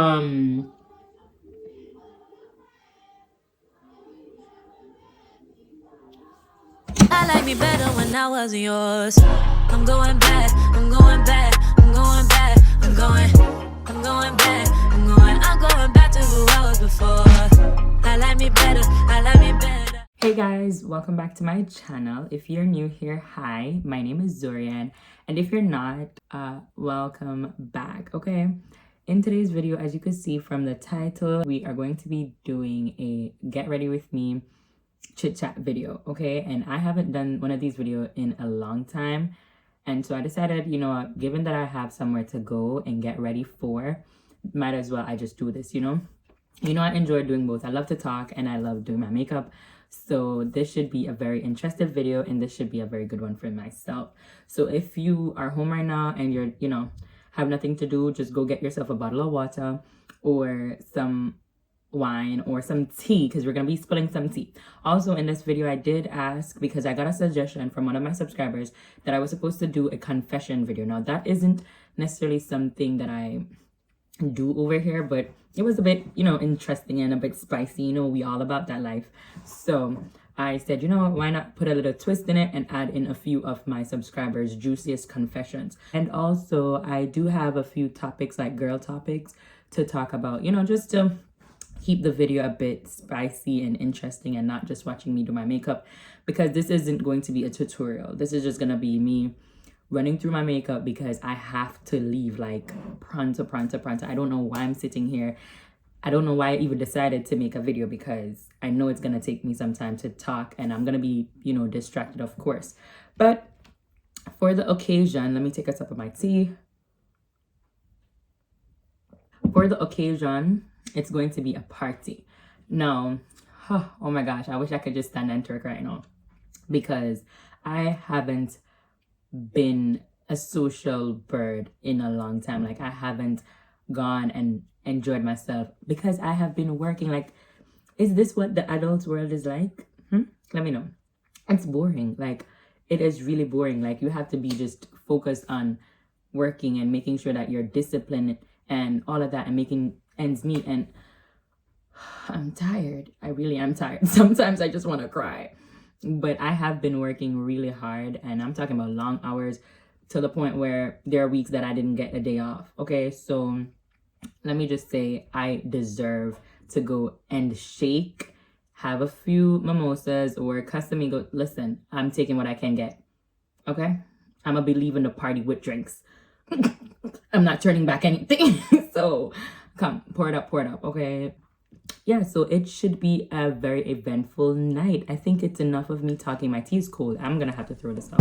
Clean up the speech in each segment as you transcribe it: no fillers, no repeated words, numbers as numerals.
I like me better when I wasn't yours. I'm going back, I'm going back, I'm going back, I'm going back, I'm going back to who I was before. I like me better, I like me better. Hey guys, welcome back to my channel. If you're new here, hi, my name is Zorian, and if you're not, welcome back. Okay, in today's video, as you can see from the title, we are going to be doing a get ready with me chit chat video. Okay, and I haven't done one of these videos in a long time, and so I decided, you know, given that I have somewhere to go and get ready for, might as well I just do this. You know, I enjoy doing both. I love to talk and I love doing my makeup. So this should be a very interesting video, and this should be a very good one for myself. So if you are home right now and you're, you know, have nothing to do, just go get yourself a bottle of water or some wine or some tea, because we're going to be spilling some tea. Also in this video, I did ask, because I got a suggestion from one of my subscribers, that I was supposed to do a confession video. Now that isn't necessarily something that I do over here, but it was a bit, you know, interesting and a bit spicy. You know, we all about that life. So I said, you know what, why not put a little twist in it and add in a few of my subscribers' juiciest confessions. And also I do have a few topics, like girl topics, to talk about, you know, just to keep the video a bit spicy and interesting and not just watching me do my makeup, because this isn't going to be a tutorial. This is just gonna be me running through my makeup because I have to leave like pronto. I don't know why I'm sitting here. I don't know why I even decided to make a video, because I know it's gonna take me some time to talk and I'm gonna be, you know, distracted, of course. But for the occasion, let me take a sip of my tea. For the occasion, it's going to be a party. Now, oh my gosh, I wish I could just stand and twerk right now, because I haven't been a social bird in a long time. Like, I haven't gone and enjoyed myself because I have been working. Like, is this what the adult world is like? Let me know. It's boring. Like, it is really boring. Like, you have to be just focused on working and making sure that you're disciplined and all of that, and making ends meet. And I'm tired. I really am tired. Sometimes I just want to cry. But I have been working really hard, and I'm talking about long hours, to the point where there are weeks that I didn't get a day off. Okay, so let me just say, I deserve to go and shake, have a few mimosas or Casamigos. Listen, I'm taking what I can get. Okay, I'm gonna be leaving the party with drinks. I'm not turning back anything. So come, pour it up, okay? Yeah, so it should be a very eventful night. I think it's enough of me talking. My tea is cold. I'm gonna have to throw this out.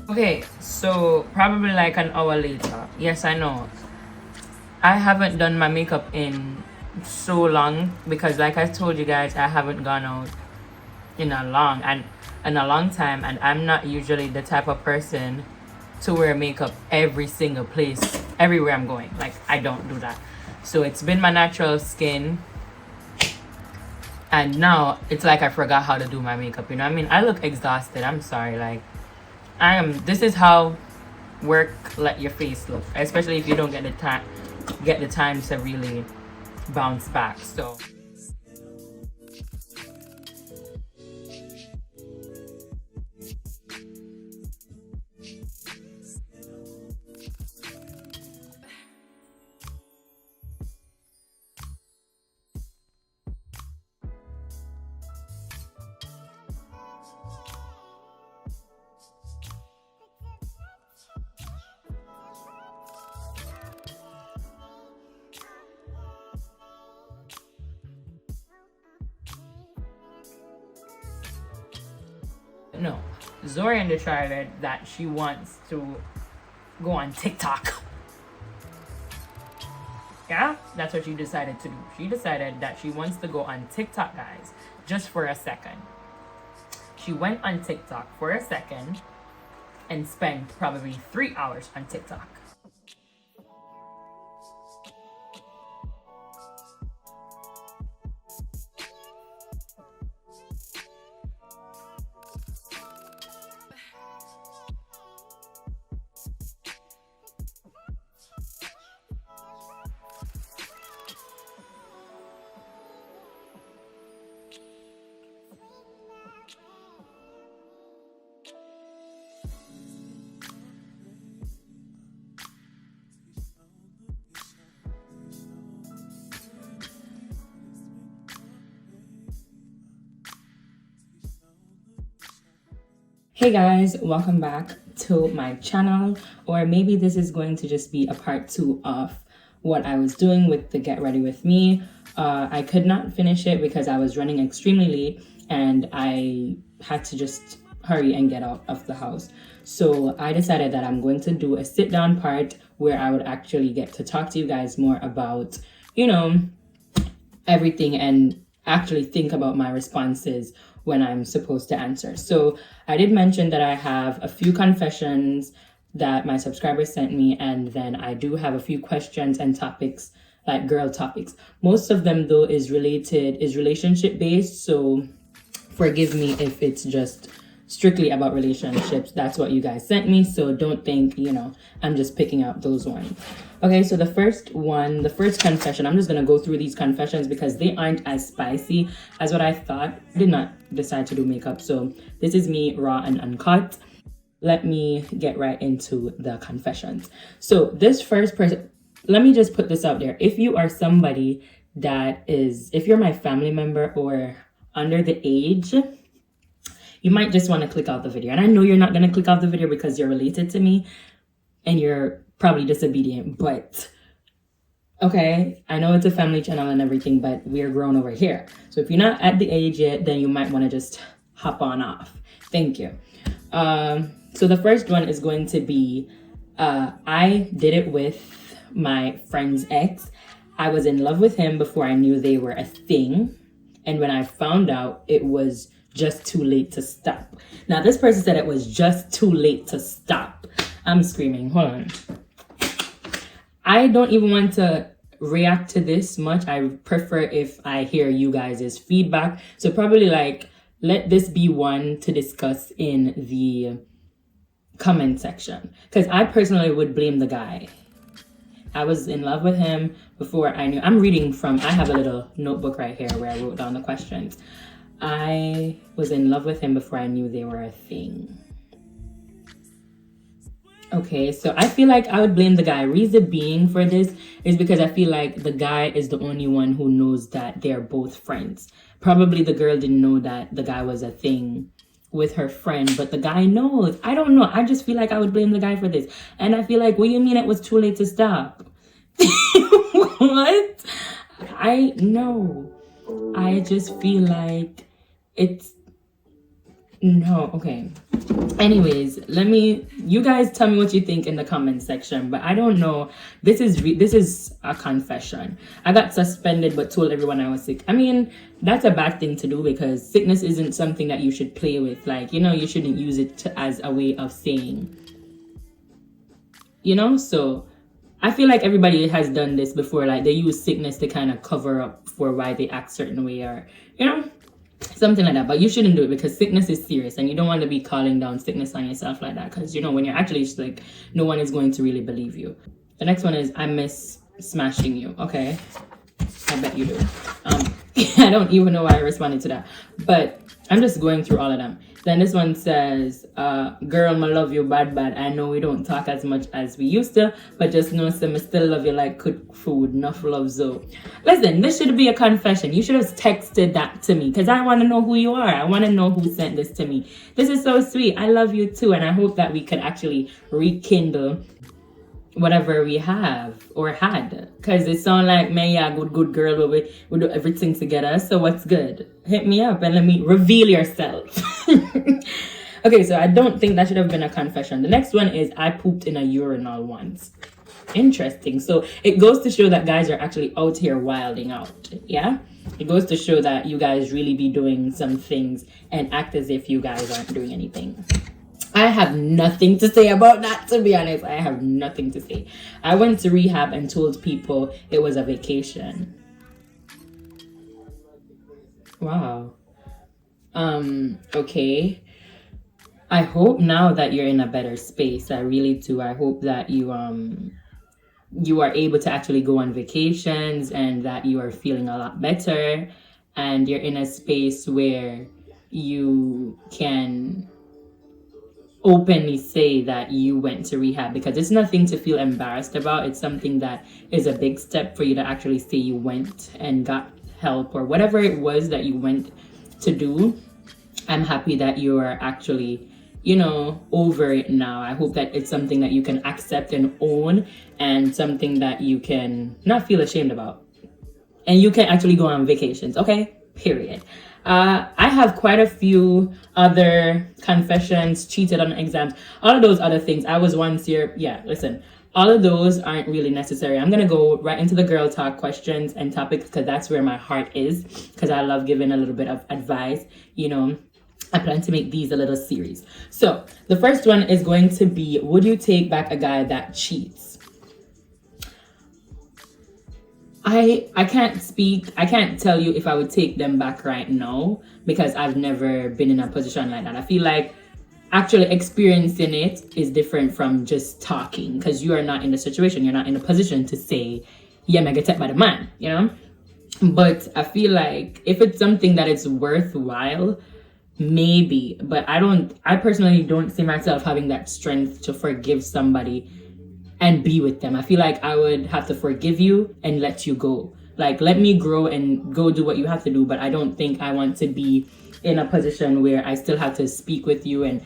Okay, so probably like an hour later. Yes, I know. I haven't done my makeup in so long, because like I told you guys, I haven't gone out in a long time, and I'm not usually the type of person to wear makeup every single place, everywhere I'm going. Like, I don't do that. So it's been my natural skin, and now it's like I forgot how to do my makeup. You know what I mean? I look exhausted. I'm sorry. Like, this is how work let your face look, especially if you don't get the time to really bounce back. So no, Zorian decided that she wants to go on TikTok. Yeah, that's what she decided to do. She decided that she wants to go on TikTok, guys, just for a second. She went on TikTok for a second and spent probably 3 hours on TikTok. Hey guys, welcome back to my channel, or maybe this is going to just be a part 2 of what I was doing with the Get Ready With Me. I could not finish it because I was running extremely late and I had to just hurry and get out of the house. So I decided that I'm going to do a sit down part where I would actually get to talk to you guys more about, you know, everything and actually think about my responses when I'm supposed to answer. So I did mention that I have a few confessions that my subscribers sent me, and then I do have a few questions and topics, like girl topics. Most of them though is relationship based, so forgive me if it's just strictly about relationships. That's what you guys sent me, so don't think, you know, I'm just picking out those ones. Okay, so the first confession, I'm just gonna go through these confessions because they aren't as spicy as what I thought. I did not decide to do makeup, so this is me raw and uncut. Let me get right into the confessions. So this first person, let me just put this out there. If you are somebody if you're my family member or under the age, you might just want to click out the video. And I know you're not going to click out the video because you're related to me and you're probably disobedient, but okay, I know it's a family channel and everything, but we're grown over here. So if you're not at the age yet, then you might want to just hop on off. Thank you. So the first one is going to be, I did it with my friend's ex. I was in love with him before I knew they were a thing. And when I found out, it was just too late to stop. Now, this person said it was just too late to stop. I'm screaming. Hold on. I don't even want to react to this much. I prefer if I hear you guys' feedback. So probably like, let this be one to discuss in the comment section. Because I personally would blame the guy. I was in love with him before I knew. I'm reading from, I have a little notebook right here where I wrote down the questions. I was in love with him before I knew they were a thing. Okay, so I feel like I would blame the guy. Reason being for this is because I feel like the guy is the only one who knows that they're both friends. Probably the girl didn't know that the guy was a thing with her friend, but the guy knows. I don't know. I just feel like I would blame the guy for this. And I feel like, what do you mean it was too late to stop? What? I know. I just feel like no, okay. Anyways, you guys tell me what you think in the comment section, but I don't know. This is a confession. I got suspended but told everyone I was sick. I mean, that's a bad thing to do because sickness isn't something that you should play with. Like, you know, you shouldn't use it as a way of saying, you know, so I feel like everybody has done this before. Like they use sickness to kind of cover up for why they act certain way, or, you know, something like that. But you shouldn't do it because sickness is serious and you don't want to be calling down sickness on yourself like that, because, you know, when you're actually sick, no one is going to really believe you. The next one is, I miss smashing you. Okay, I bet you do. I don't even know why I responded to that, but I'm just going through all of them. Then this one says, girl, I love you bad. I know we don't talk as much as we used to, but just know some still love you like cook food. Enough love, so. Listen, this should be a confession. You should have texted that to me because I want to know who you are. I want to know who sent this to me. This is so sweet. I love you too. And I hope that we could actually rekindle whatever we have or had, because it sounds like, man, yeah, good girl, but we do everything together. So what's good? Hit me up and let me reveal yourself. Okay, so I don't think that should have been a confession. The next one is, I pooped in a urinal once. Interesting. So it goes to show that guys are actually out here wilding out. Yeah, it goes to show that you guys really be doing some things and act as if you guys aren't doing anything. I have nothing to say about that, to be honest. I have nothing to say. I went to rehab and told people it was a vacation. Wow. Okay. I hope now that you're in a better space. I really do. I hope that you are able to actually go on vacations and that you are feeling a lot better and you're in a space where you can openly say that you went to rehab, because it's nothing to feel embarrassed about. It's something that is a big step for you to actually say you went and got help or whatever it was that you went to do. I'm happy that you are actually, over it now. I hope that it's something that you can accept and own, and something that you can not feel ashamed about. And you can actually go on vacations, okay? Period. I have quite a few other confessions, cheated on exams, all of those other things. I was once here. Yeah, listen, all of those aren't really necessary. I'm going to go right into the girl talk questions and topics, because that's where my heart is, because I love giving a little bit of advice. I plan to make these a little series. So the first one is going to be, would you take back a guy that cheats? I can't tell you if I would take them back right now, because I've never been in a position like that. I feel like actually experiencing it is different from just talking, because you are not in the situation. You're not in a position to say, yeah, I get taken by the man, But I feel like if it's something that is worthwhile, maybe. But I personally don't see myself having that strength to forgive somebody and be with them. I feel like I would have to forgive you and let you go. Like, let me grow and go do what you have to do. But I don't think I want to be in a position where I still have to speak with you. And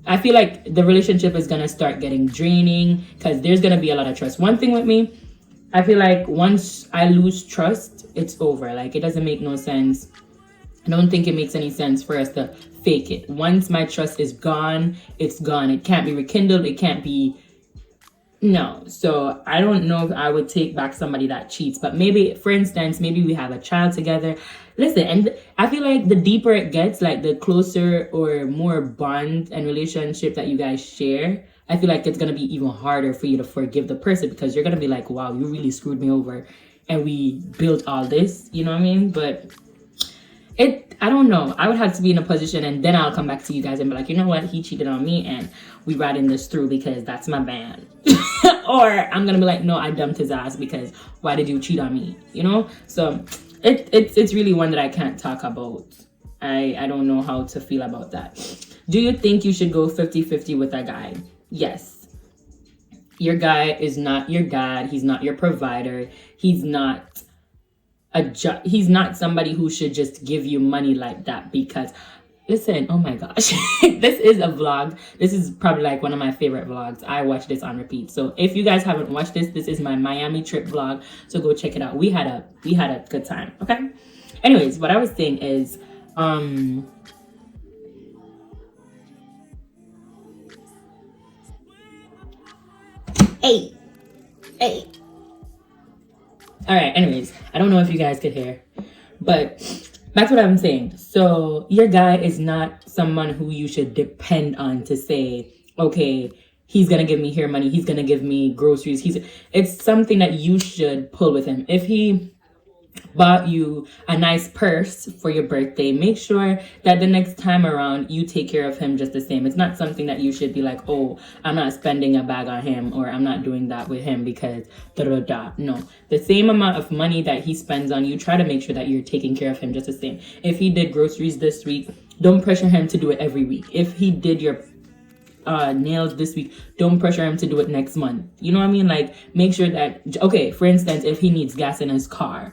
I feel like the relationship is going to start getting draining, because there's going to be a lot of trust. One thing with me, I feel like once I lose trust, it's over. Like, it doesn't make no sense. I don't think it makes any sense for us to fake it. Once my trust is gone, it's gone. It can't be rekindled. It can't be... No. So I don't know if I would take back somebody that cheats. But maybe, for instance, maybe we have a child together. Listen, and I feel like the deeper it gets, like the closer or more bond and relationship that you guys share, I feel like it's going to be even harder for you to forgive the person, because you're going to be like, wow, you really screwed me over. And we built all this, you know what I mean? But... I don't know. I would have to be in a position, and then I'll come back to you guys and be like, you know what? He cheated on me, and we riding this through because that's my man. Or I'm going to be like, no, I dumped his ass because why did you cheat on me? So it's really one that I can't talk about. I don't know how to feel about that. Do you think you should go 50-50 with a guy? Yes. Your guy is not your dad. He's not your provider. He's not he's not somebody who should just give you money like that, because listen, oh my gosh, this is a vlog. This is probably like one of my favorite vlogs. I watch this on repeat. So if you guys haven't watched this is my Miami trip vlog. So go check it out. We had a good time. Okay. Anyways, what I was saying is, hey. All right, anyways, I don't know if you guys could hear, but that's what I'm saying. So your guy is not someone who you should depend on to say, okay, he's going to give me hair money, he's going to give me groceries. It's something that you should pull with him. If he bought you a nice purse for your birthday, make sure that the next time around you take care of him just the same. It's not something that you should be like, oh, I'm not spending a bag on him, or I'm not doing that with him because da-da-da. No, the same amount of money that he spends on you, try to make sure that you're taking care of him just the same. If he did groceries this week, don't pressure him to do it every week. If he did your nails this week, don't pressure him to do it next month. You know what I mean? Like, make sure that, okay, for instance, if he needs gas in his car,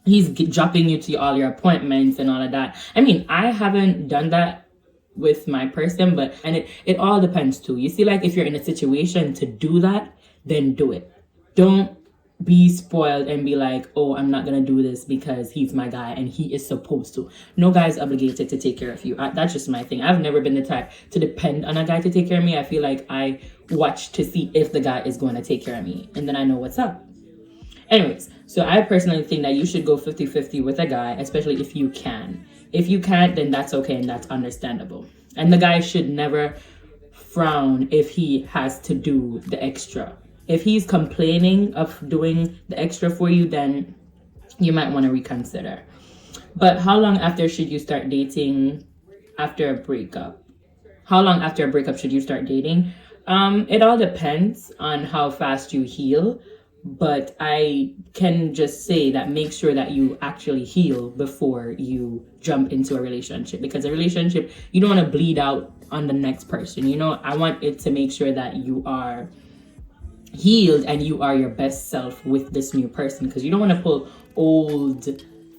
he's dropping you to all your appointments and all of that. I mean, I haven't done that with my person, and it all depends too. You see, like, if you're in a situation to do that, then do it. Don't be spoiled and be like, oh, I'm not gonna do this because he's my guy and he is supposed to. No guy is obligated to take care of you. That's just my thing. I've never been the type to depend on a guy to take care of me. I feel like I watch to see if the guy is going to take care of me, and then I know what's up. Anyways, so I personally think that you should go 50-50 with a guy, especially if you can. If you can't, then that's okay and that's understandable. And the guy should never frown if he has to do the extra. If he's complaining of doing the extra for you, then you might want to reconsider. But how long after should you start dating after a breakup? How long after a breakup should you start dating? It all depends on how fast you heal. But I can just say that make sure that you actually heal before you jump into a relationship. Because a relationship, you don't want to bleed out on the next person. I want it to make sure that you are healed and you are your best self with this new person. Because you don't want to pull old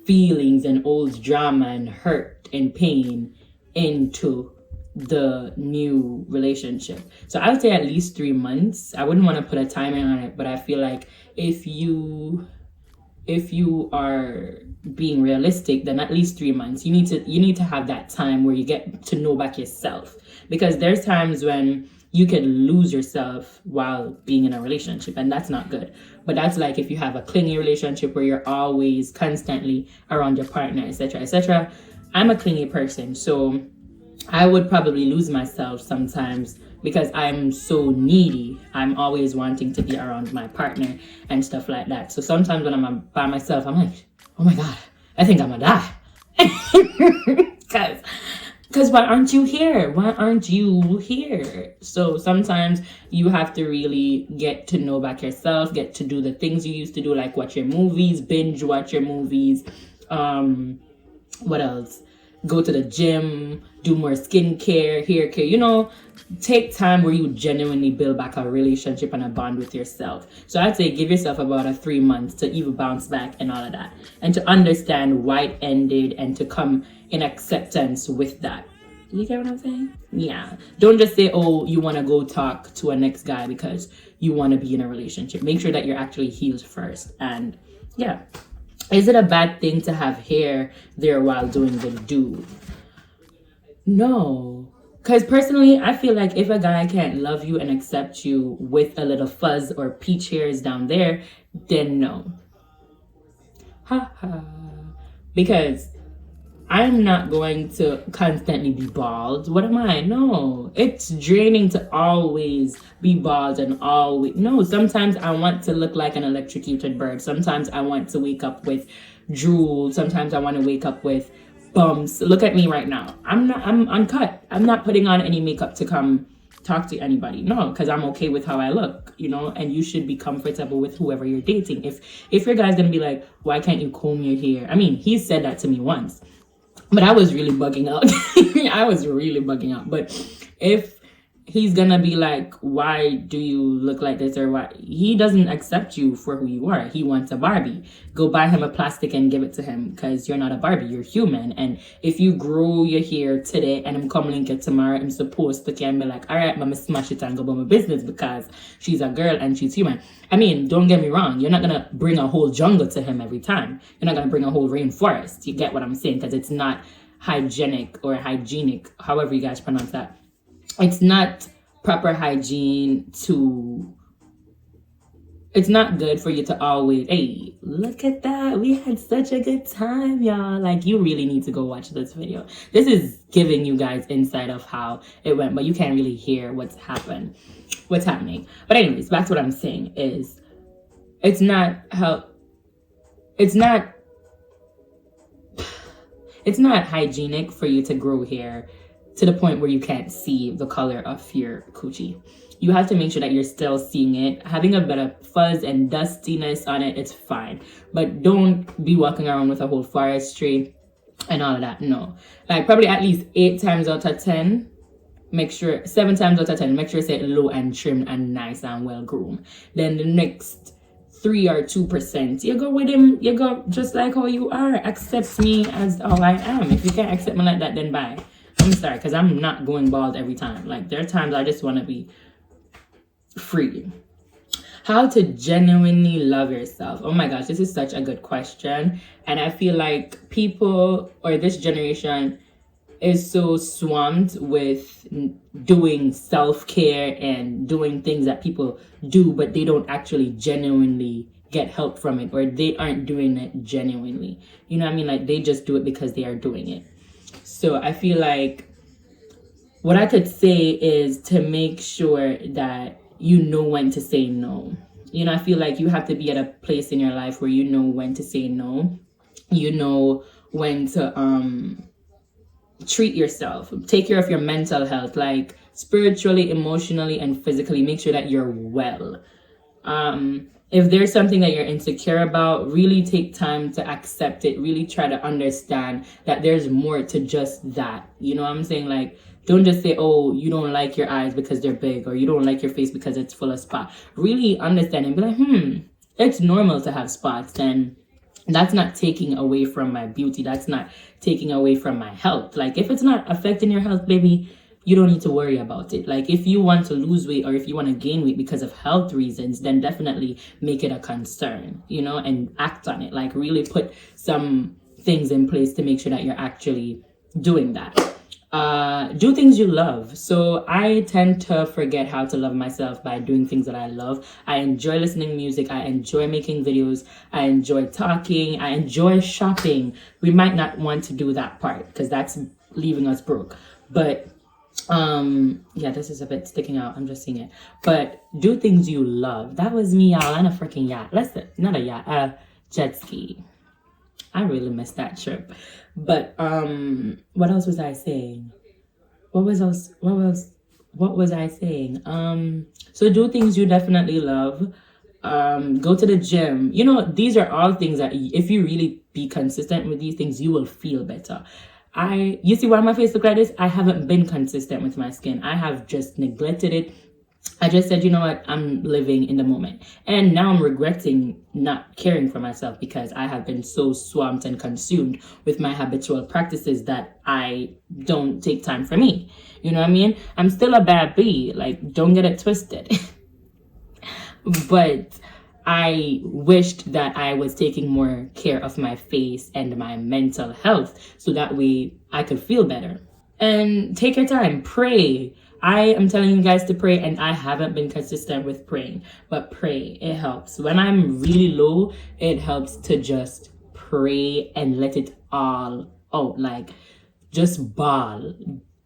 feelings and old drama and hurt and pain into the new relationship. So I would say at least 3 months. I wouldn't want to put a timer on it, but I feel like if you are being realistic, then at least 3 months. You need to have that time where you get to know back yourself, because there's times when you can lose yourself while being in a relationship, and that's not good. But that's like if you have a clingy relationship where you're always constantly around your partner, etc., etc. I'm a clingy person, so I would probably lose myself sometimes because I'm so needy. I'm always wanting to be around my partner and stuff like that. So sometimes when I'm by myself, I'm like, oh my God, I think I'm gonna die. Because why aren't you here? Why aren't you here? So sometimes you have to really get to know back yourself, get to do the things you used to do, like watch your movies, binge watch your movies. What else? Go to the gym, do more skincare, hair care, take time where you genuinely build back a relationship and a bond with yourself. So I'd say give yourself about 3 months to even bounce back and all of that, and to understand why it ended and to come in acceptance with that. You get what I'm saying? Yeah. Don't just say, oh, you want to go talk to a next guy because you want to be in a relationship. Make sure that you're actually healed first. And yeah. Is it a bad thing to have hair there while doing the do? No. Because personally, I feel like if a guy can't love you and accept you with a little fuzz or peach hairs down there, then no. Ha ha. Because I'm not going to constantly be bald. What am I? No. It's draining to always be bald and always... No, sometimes I want to look like an electrocuted bird. Sometimes I want to wake up with drool. Sometimes I want to wake up with bumps. Look at me right now. I'm uncut. I'm not putting on any makeup to come talk to anybody. No, because I'm okay with how I look, and you should be comfortable with whoever you're dating. If your guy's going to be like, why can't you comb your hair? I mean, he said that to me once. But I was really bugging out. I was really bugging out. But if he's gonna be like, why do you look like this? Or why? He doesn't accept you for who you are. He wants a Barbie. Go buy him a plastic and give it to him, because you're not a Barbie. You're human. And if you grow your hair today and I'm come link it tomorrow, I'm supposed to can be like, all right, mama, smash it and go about my business because she's a girl and she's human. I mean, don't get me wrong. You're not going to bring a whole jungle to him every time. You're not going to bring a whole rainforest. You get what I'm saying? Because it's not hygienic, however you guys pronounce that. It's not proper hygiene to... It's not good for you to always... Hey, look at that. We had such a good time, y'all. Like, you really need to go watch this video. This is giving you guys insight of how it went, but you can't really hear what's happening. But anyways, back to what I'm saying is, it's not hygienic for you to grow hair to the point where you can't see the color of your coochie. You have to make sure that you're still seeing it. Having a bit of fuzz and dustiness on it, it's fine. But don't be walking around with a whole forestry and all of that. No. Like, probably at least 8 times out of 10, 7 times out of 10, make sure it's low and trimmed and nice and well groomed. Then the next 3 or 2%, you go with him, you go just like how you are. Accept me as how I am. If you can't accept me like that, then bye. I'm sorry, because I'm not going bald every time. Like, there are times I just want to be free. How to genuinely love yourself? Oh my gosh, this is such a good question. And I feel like people, or this generation, is so swamped with doing self-care and doing things that people do, but they don't actually genuinely get help from it, or they aren't doing it genuinely. You know what I mean? Like, they just do it because they are doing it. So I feel like what I could say is to make sure that you know when to say no. I feel like you have to be at a place in your life where you know when to say no. You know when to treat yourself. Take care of your mental health, like spiritually, emotionally, and physically. Make sure that you're well. If there's something that you're insecure about, really take time to accept it. Really try to understand that there's more to just that. You know what I'm saying? Like, don't just say, oh, you don't like your eyes because they're big, or you don't like your face because it's full of spots. Really understand and be like, it's normal to have spots, and that's not taking away from my beauty. That's not taking away from my health. Like, if it's not affecting your health, baby, you don't need to worry about it. Like if you want to lose weight or if you want to gain weight because of health reasons, then definitely make it a concern, you know, and act on it. Like really put some things in place to make sure that you're actually doing that. Do things you love. So I tend to forget how to love myself by doing things that I love. I enjoy listening to music. I enjoy making videos. I enjoy talking. I enjoy shopping. We might not want to do that part because that's leaving us broke. But yeah, this is a bit sticking out. I'm just seeing it. But do things you love. That was me, y'all, on a freaking yacht. Not a yacht, a jet ski. I really missed that trip. But what else was I saying? What was I saying? So do things you definitely love. Go to the gym. You know, these are all things that if you really be consistent with these things, you will feel better. You see why my face look like this? I haven't been consistent with my skin. I have just neglected it. I just said, you know what, I'm living in the moment. And now I'm regretting not caring for myself because I have been so swamped and consumed with my habitual practices that I don't take time for me. You know what I mean? I'm still a bad bee. Like, don't get it twisted. But I wished that I was taking more care of my face and my mental health so that way I could feel better. And take your time, pray. I am telling you guys to pray, and I haven't been consistent with praying, but pray, it helps. When I'm really low, it helps to just pray and let it all out. Like, just bawl,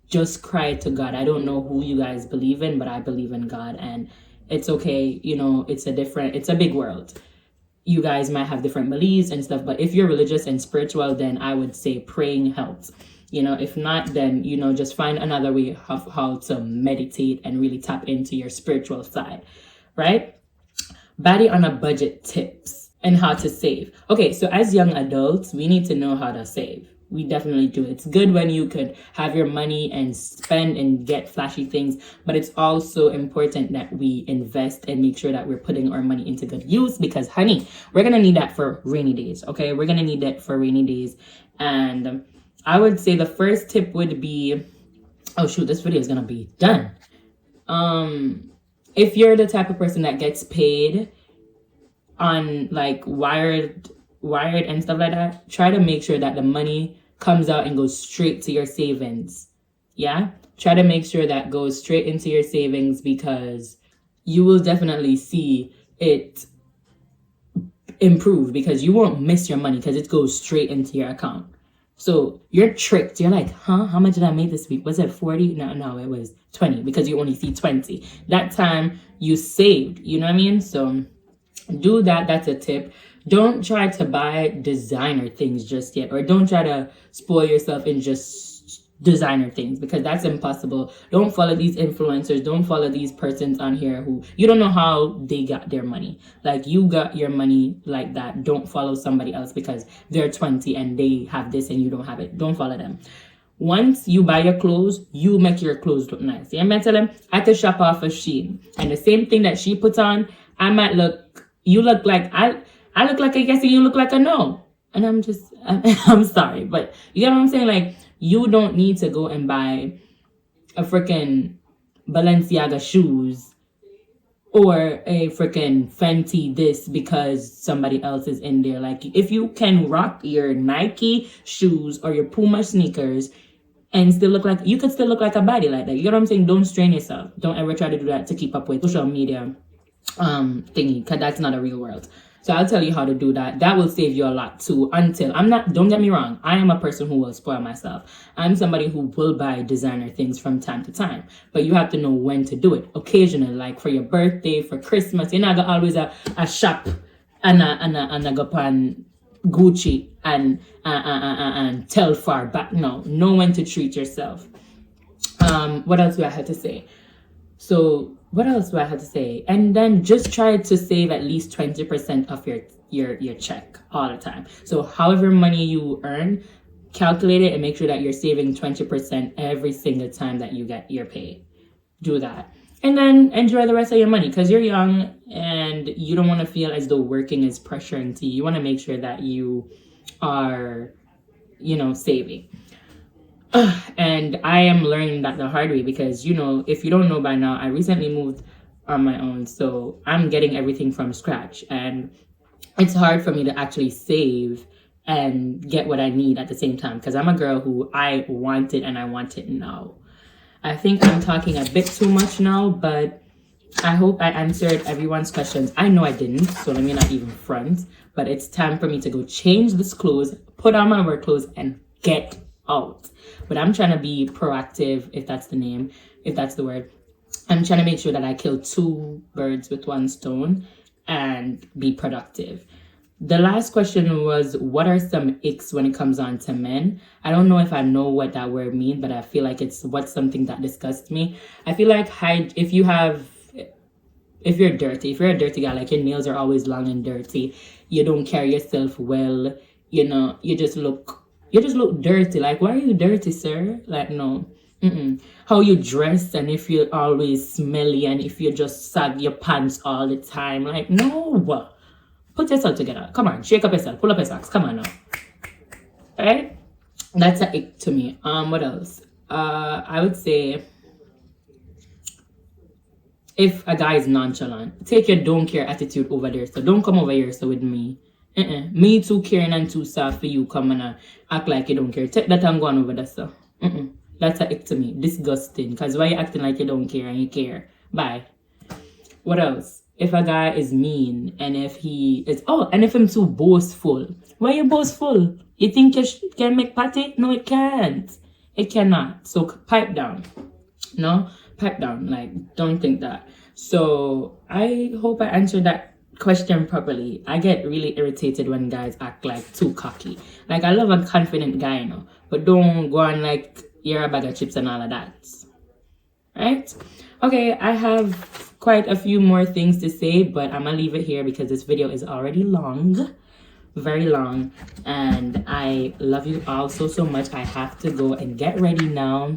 just cry to God. I don't know who you guys believe in, but I believe in God, and it's okay. You know, it's a big world. You guys might have different beliefs and stuff, but if you're religious and spiritual, then I would say praying helps. You know, if not, then, you know, just find another way of how to meditate and really tap into your spiritual side, right? Body on a budget tips and how to save. Okay, so as young adults, we need to know how to save. We definitely do. It's good when you could have your money and spend and get flashy things, but it's also important that we invest and make sure that we're putting our money into good use because, honey, we're going to need that for rainy days, okay? We're going to need that for rainy days. And I would say the first tip would be, oh shoot, this video is gonna be done. If you're the type of person that gets paid on like wired and stuff like that, try to make sure that the money comes out and goes straight to your savings. Yeah, try to make sure that goes straight into your savings because you will definitely see it improve because you won't miss your money because it goes straight into your account. So you're tricked. You're like, huh? How much did I make this week? Was it 40? No, it was 20 because you only see 20. That time you saved, you know what I mean? So do that. That's a tip. Don't try to buy designer things just yet, or don't try to spoil yourself in just designer things because that's impossible. Don't follow these influencers. Don't follow these persons on here who you don't know how they got their money. Like you got your money like that. Don't follow somebody else because they're 20 and they have this and you don't have it. Don't follow them. Once you buy your clothes, you make your clothes look nice. Yeah, I tell them I had to shop off of Shein, and the same thing that she puts on, you look like I look like a yes and you look like a no. And I'm sorry, but you get what I'm saying? Like, you don't need to go and buy a freaking Balenciaga shoes or a freaking Fenty this because somebody else is in there. Like, if you can rock your Nike shoes or your Puma sneakers and still look like, you could still look like a body like that. You get what I'm saying? Don't strain yourself. Don't ever try to do that to keep up with social media thingy, because that's not a real world. So I'll tell you how to do that. That will save you a lot too. Don't get me wrong, I am a person who will spoil myself. I'm somebody who will buy designer things from time to time. But you have to know when to do it. Occasionally, like for your birthday, for Christmas, you're not gonna always a shop and a go on Gucci and tell far back. No, know when to treat yourself. What else do I have to say? So what else do I have to say? And then just try to save at least 20% of your check all the time. So however money you earn, calculate it and make sure that you're saving 20% every single time that you get your pay. Do that. And then enjoy the rest of your money because you're young and you don't want to feel as though working is pressuring to you. You want to make sure that you are, saving. And I am learning that the hard way because, you know, if you don't know by now, I recently moved on my own. So I'm getting everything from scratch. And it's hard for me to actually save and get what I need at the same time because I'm a girl who I want it and I want it now. I think I'm talking a bit too much now, but I hope I answered everyone's questions. I know I didn't, so let me not even front. But it's time for me to go change this clothes, put on my work clothes, and get out. But I'm trying to be proactive, if that's the name, if that's the word. I'm trying to make sure that I kill 2 birds with 1 stone and be productive. The last question was, what are some icks when it comes on to men? I don't know if I know what that word means, but I feel like it's something that disgusts me. I feel like if you're dirty, if you're a dirty guy, like your nails are always long and dirty, you don't carry yourself well, you know, you just look dirty. Like, why are you dirty, sir? Like, no. How you dress, and if you're always smelly, and if you just sag your pants all the time, like, no. Put yourself together. Come on, shake up yourself, pull up your socks. Come on now. Alright? That's a ick to me. What else? I would say if a guy is nonchalant, take your don't care attitude over there. So don't come over here so with me. Me too caring and too soft for you come and act like you don't care. Take that and go on over there, so. That's a ick to me. Disgusting. Because why you acting like you don't care and you care? Bye. What else? If a guy is mean and if he is... Oh, and if I'm too boastful. Why you boastful? You think you can make patty? No, it can't. It cannot. So pipe down. No? Pipe down. Like, don't think that. So I hope I answered that question properly. I get really irritated when guys act like too cocky. Like, I love a confident guy, you know. But don't go on like you're a bag of chips and all of that. Right? Okay, I have quite a few more things to say, but I'm gonna leave it here because this video is already long, very long, and I love you all so much. I have to go and get ready now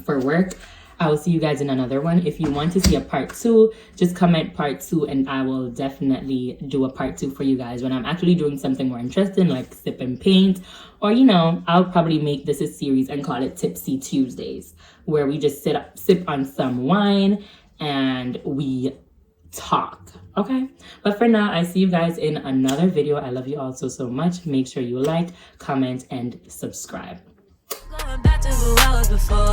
for work. I will see you guys in another one. If you want to see a part 2, just comment part 2 and I will definitely do a part 2 for you guys when I'm actually doing something more interesting like sip and paint, or you know, I'll probably make this a series and call it Tipsy Tuesdays, where we just sip on some wine and we talk. Okay, but for now, I see you guys in another video. I love you all so much. Make sure you like, comment, and subscribe. Going back to who I was before.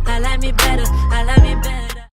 I like me better.